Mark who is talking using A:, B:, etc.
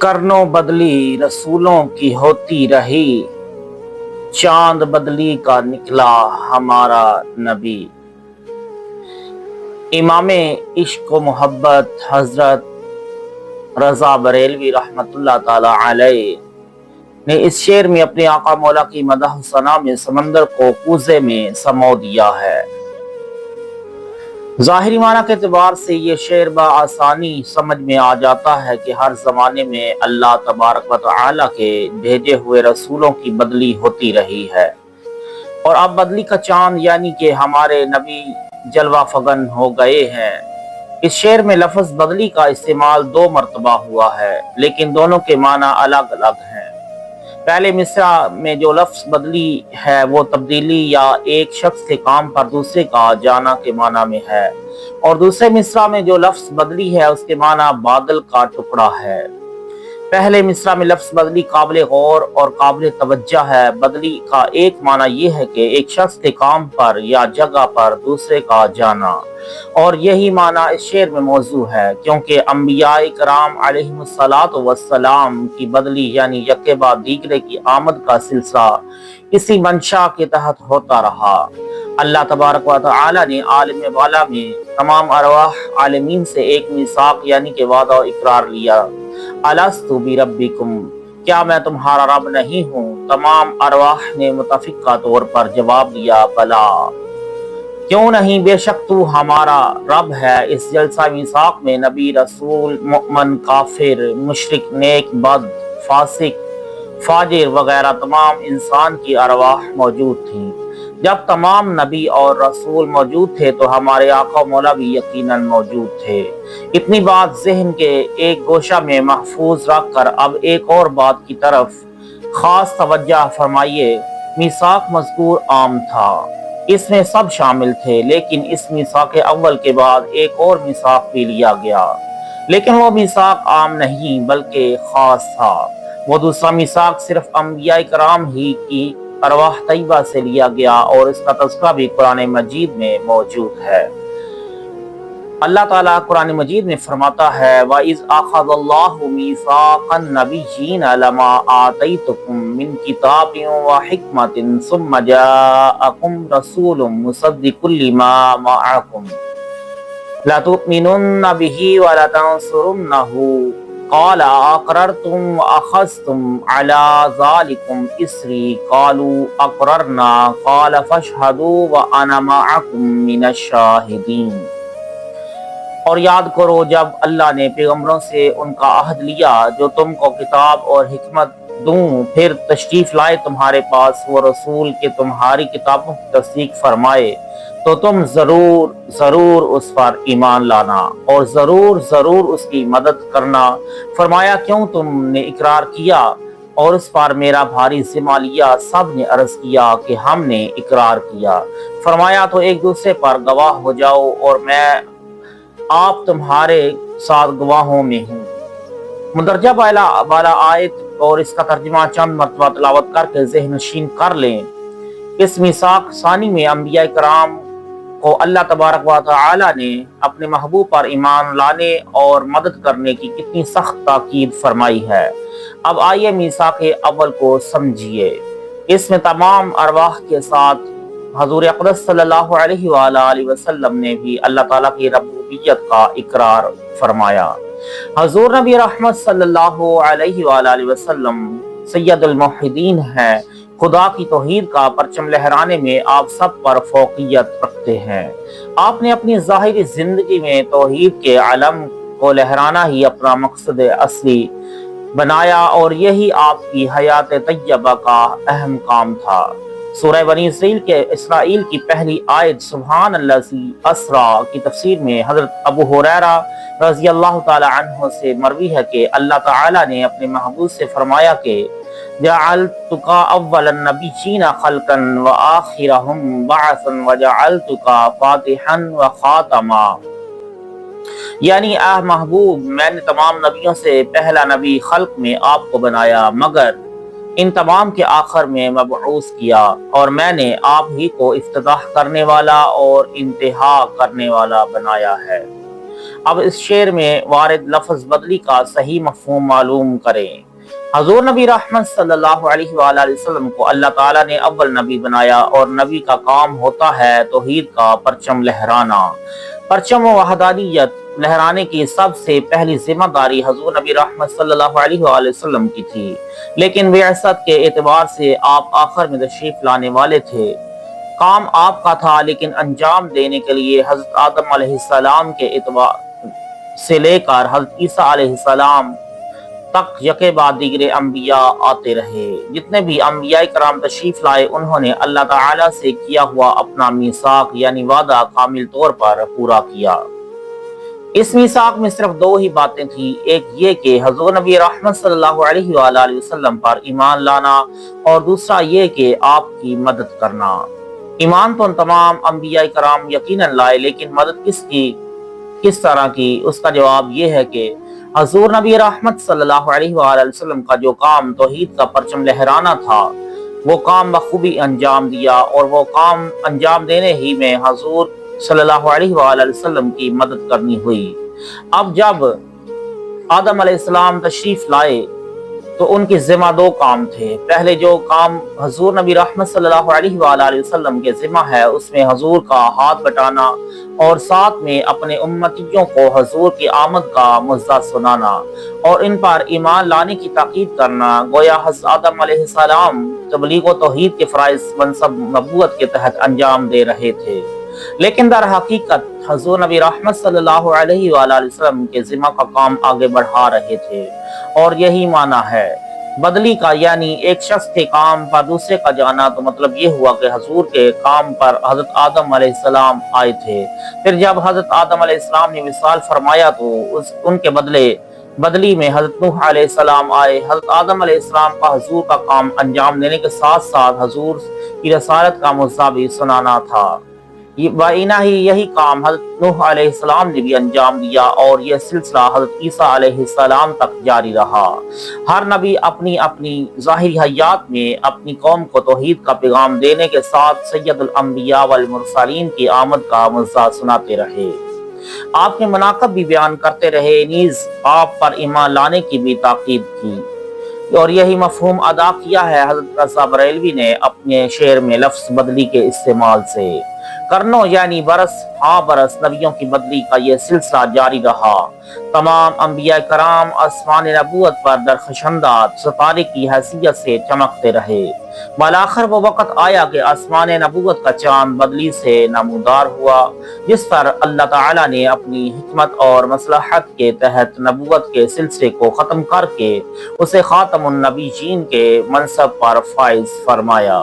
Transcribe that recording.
A: کرنوں بدلی رسولوں کی ہوتی رہی، چاند بدلی کا نکلا ہمارا نبی۔ امام عشق و محبت حضرت رضا بریلوی رحمت اللہ تعالی علیہ نے اس شعر میں اپنے آقا مولا کی مدح و ثنا میں سمندر کو کوزے میں سمو دیا ہے۔ ظاہری معنی کے اعتبار سے یہ شعر بآسانی سمجھ میں آ جاتا ہے کہ ہر زمانے میں اللہ تبارک و تعالی کے بھیجے ہوئے رسولوں کی بدلی ہوتی رہی ہے، اور اب بدلی کا چاند یعنی کہ ہمارے نبی جلوہ فگن ہو گئے ہیں۔ اس شعر میں لفظ بدلی کا استعمال 2 مرتبہ ہوا ہے، لیکن دونوں کے معنی الگ الگ ہیں۔ پہلے مصرع میں جو لفظ بدلی ہے وہ تبدیلی یا ایک شخص کے کام پر دوسرے کا جانا کے معنی میں ہے، اور دوسرے مصرع میں جو لفظ بدلی ہے اس کے معنی بادل کا ٹکڑا ہے۔ پہلے مصرع میں لفظ بدلی قابل غور اور قابل توجہ ہے۔ بدلی کا ایک معنی یہ ہے کہ ایک شخص کے کام پر یا جگہ پر دوسرے کا جانا، اور یہی معنی اس شعر میں موضوع ہے، کیونکہ انبیاء کرام علیہم السلام کی بدلی یعنی یکے بعد دیگرے کی آمد کا سلسلہ اسی منشا کے تحت ہوتا رہا۔ اللہ تبارک و تعالی نے عالم والا میں تمام ارواح عالمین سے ایک میثاق یعنی کہ وعدہ و اقرار لیا، الستُ بربکم، کیا میں تمہارا رب نہیں ہوں؟ تمام ارواح نے متفقہ طور پر جواب دیا، بلا، کیوں نہیں، بے شک تو ہمارا رب ہے۔ اس جلسہ میثاق میں نبی، رسول، مؤمن، کافر، مشرک، نیک، بد، فاسق، فاجر وغیرہ تمام انسان کی ارواح موجود تھیں۔ جب تمام نبی اور رسول موجود تھے تو ہمارے آقا مولا بھی یقیناً موجود تھے۔ اتنی بات ذہن کے ایک گوشہ میں محفوظ رکھ کر اب ایک اور بات کی طرف خاص توجہ فرمائیے۔ میثاق مذکور عام تھا، اس میں سب شامل تھے، لیکن اس میثاق اول کے بعد ایک اور میثاق بھی لیا گیا، لیکن وہ میثاق عام نہیں بلکہ خاص تھا۔ وہ دوسرا میثاق صرف انبیاء کرام ہی کی ارواح طیبہ سے لیا گیا، اور اس کا تذکرہ بھی قرآن مجید میں موجود ہے۔ اللہ تعالیٰ قرآن مجید میں فرماتا ہے، وَإِذْ أَخَذَ اللَّهُ مِيثَاقَ النَّبِيِّينَ لَمَا آتَيْتُكُم مِّن كِتَابٍ وَحِكْمَةٍ ثُمَّ جَاءَكُمْ رَسُولٌ مُصَدِّقٌ لِّمَا مَعَكُمْ لَتُؤْمِنُنَّ بِهِ وَلَتَنصُرُنَّهُ قال اقررتم واخذتم على ذلكم اصري قالوا اقررنا قال فاشهدوا وانا معكم من الشاهدين۔ اور یاد کرو جب اللہ نے پیغمبروں سے ان کا عہد لیا جو تم کو کتاب اور حکمت دوں، پھر تشریف لائے تمہارے پاس وہ رسول کہ تمہاری کتابوں کی تصدیق فرمائے، تو تم ضرور اس پر ایمان لانا اور ضرور اس کی مدد کرنا۔ فرمایا، کیوں تم نے اقرار کیا اور اس پر میرا بھاری ذمہ لیا؟ سب نے عرض کیا کہ ہم نے اقرار کیا۔ فرمایا، تو ایک دوسرے پر گواہ ہو جاؤ، اور میں آپ تمہارے ساتھ گواہوں میں ہوں۔ مندرجہ بالا آیت اور اس کا ترجمہ چند مرتبہ تلاوت کر کے ذہن نشین کر لیں۔ اس میثاق ثانی میں انبیاء کرام کو اللہ تبارک و تعالی نے اپنے محبوب پر ایمان لانے اور مدد کرنے کی کتنی سخت تاکید فرمائی ہے۔ اب آئیے میثاق اول کو سمجھیے۔ اس میں تمام ارواح کے ساتھ حضور اقدس صلی اللہ علیہ وآلہ وسلم نے بھی اللہ تعالیٰ کی ربوبیت کا اقرار فرمایا۔ حضور نبی رحمت صلی اللہ علیہ وآلہ وسلم سید الموحدین ہیں۔ خدا کی توحید کا پرچم لہرانے میں آپ سب پر فوقیت رکھتے ہیں۔ آپ نے اپنی ظاہری زندگی میں توحید کے علم کو لہرانا ہی اپنا مقصد اصلی بنایا، اور یہی آپ کی حیات طیبہ کا اہم کام تھا۔ سورہ بنی اسرائیل کی پہلی آیت سبحان الذی اسریٰ کی تفسیر میں حضرت ابو ہریرہ رضی اللہ تعالی عنہ سے مروی ہے کہ اللہ تعالی نے اپنے محبوب سے فرمایا کہ جعلتک اول النبیین خلقا وآخرہم بعثا وجعلتک فاتحا وخاتما، یعنی اے محبوب، میں نے تمام نبیوں سے پہلا نبی خلق میں آپ کو بنایا، مگر ان تمام کے آخر میں مبعوث کیا، اور میں نے آپ ہی کو افتتاح کرنے والا اور انتہا کرنے والا بنایا ہے۔ اب اس شعر میں وارد لفظ بدلی کا صحیح مفہوم معلوم کریں۔ حضور نبی رحمت صلی اللہ علیہ وآلہ وسلم کو اللہ تعالیٰ نے اول نبی بنایا، اور نبی کا کام ہوتا ہے توحید کا پرچم لہرانا۔ پرچم و وحدانیت لہرانے کی سب سے پہلی ذمہ داری حضور نبی رحمت صلی اللہ علیہ وآلہ وسلم کی تھی، لیکن بعثت کے اعتبار سے آپ آخر میں تشریف لانے والے تھے۔ کام آپ کا تھا، لیکن انجام دینے کے لیے حضرت آدم علیہ السلام کے اعتبار سے لے کر حضرت عیسیٰ علیہ السلام تک یکے بعد دیگر انبیاء آتے رہے۔ جتنے بھی انبیاء کرام تشریف لائے، انہوں نے اللہ تعالیٰ سے کیا ہوا اپنا میثاق یعنی وعدہ کامل طور پر پورا کیا۔ اس میثاق میں صرف دو ہی باتیں تھیں، ایک یہ کہ حضور نبی رحمت صلی اللہ علیہ وآلہ وسلم پر ایمان لانا، اور دوسرا یہ کہ آپ کی مدد کرنا۔ ایمان تو تمام انبیاء کرام یقیناً لائے، لیکن مدد کس طرح کی؟ اس کا جواب یہ ہے کہ حضور نبی رحمت صلی اللہ علیہ وآلہ وسلم کا جو کام توحید کا پرچم لہرانا تھا، وہ کام بخوبی انجام دیا، اور وہ کام انجام دینے ہی میں حضور صلی اللہ علیہ وآلہ وسلم کی مدد کرنی ہوئی۔ اب جب آدم علیہ السلام تشریف لائے تو ان کے ذمہ دو کام تھے۔ پہلے جو کام حضور نبی رحمت صلی اللہ علیہ وآلہ وسلم کے ذمہ ہے، اس میں حضور کا ہاتھ بٹانا، اور ساتھ میں اپنے امتیوں کو حضور کی آمد کا مژدہ سنانا اور ان پر ایمان لانے کی تاکید کرنا۔ گویا حضرت آدم علیہ السلام تبلیغ و توحید کے فرائض منصب نبوت کے تحت انجام دے رہے تھے، لیکن در حقیقت حضور نبی رحمت صلی اللہ علیہ وآلہ وسلم کے ذمہ کا کام آگے بڑھا رہے تھے، اور یہی معنی ہے بدلی کا، یعنی ایک شخص کے کام پر دوسرے کا جانا۔ تو مطلب یہ ہوا کہ حضور کے کام پر حضرت آدم علیہ السلام آئے تھے، پھر جب حضرت آدم علیہ السلام نے وصال فرمایا تو ان کے بدلی میں حضرت نوح علیہ السلام آئے۔ حضرت آدم علیہ السلام کا حضور کا کام انجام دینے کے ساتھ ساتھ حضور کی رسالت کا مژدہ بھی سنانا تھا۔ بائنا ہی یہی کام حضرت نوح علیہ السلام نے بھی انجام دیا، اور یہ سلسلہ حضرت عیسیٰ علیہ السلام تک جاری رہا۔ ہر نبی اپنی اپنی ظاہری حیات میں اپنی قوم کو توحید کا پیغام دینے کے ساتھ سید الانبیاء والمرسلین کی آمد کا مژدہ سناتے رہے، آپ کے مناقب بھی بیان کرتے رہے، نیز آپ پر ایمان لانے کی بھی تاکید کی، اور یہی مفہوم ادا کیا ہے حضرت رضا بریلوی نے اپنے شعر میں لفظ بدلی کے استعمال سے۔ کرنوں یعنی برس ہاں برس نبیوں کی بدلی کا یہ سلسلہ جاری رہا۔ تمام انبیاء کرام آسمان نبوت پر درخشندہ ستارے کی حیثیت سے چمکتے رہے۔ بالآخر وہ وقت آیا کہ آسمان نبوت کا چاند بدلی سے نمودار ہوا، جس پر اللہ تعالیٰ نے اپنی حکمت اور مصلحت کے تحت نبوت کے سلسلے کو ختم کر کے اسے خاتم النبیین کے منصب پر فائز فرمایا۔